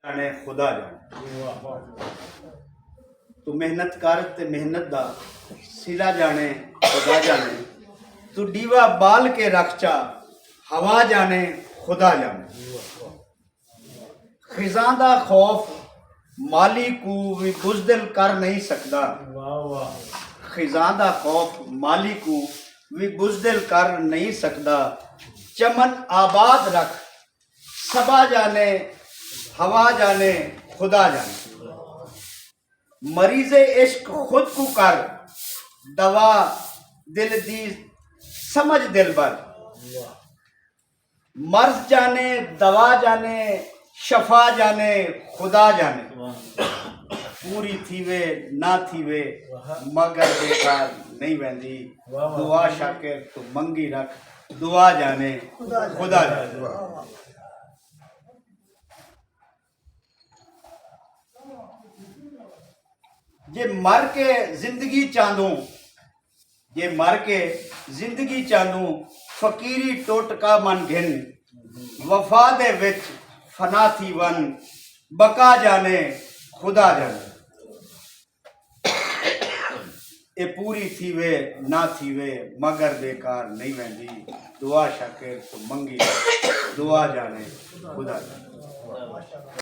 जाने खुदा जाने। तू मेहनत कर ते मेहनत दा सिला जाने खुदा जाने। तू दीवा बाल के रख चा हवा जाने खुदा जाने। खिजां दा खौफ माली को भी बुज़दिल कर नहीं सकता। खिजां दा खौफ माली को भी बुज़दिल कर नहीं सकता। चमन आबाद रख सबा जाने हवा जाने खुदा जाने। मरीज़े इश्क खुद को कर दवा दिल दी समझ दिल भर। मर्ज जाने दवा जाने शफा जाने खुदा जाने। पूरी थीवे ना थीवे मगर बेकार नहीं वेंदी। दुआ शाकिर तू मंगी रख दुआ जाने खुदा जाने। जे मर के जिंदगी चांदू जे मर के जिंदगी चांदू फकीरी टोटका मन घिन। वफा दे विच फना थी वन बका जाने खुदा जाने। ए पूरी थीवे ना थीवे मगर बेकार नहीं वेंदी। दुआ शाकिर तू मंगी दुआ जाने खुदा जाने।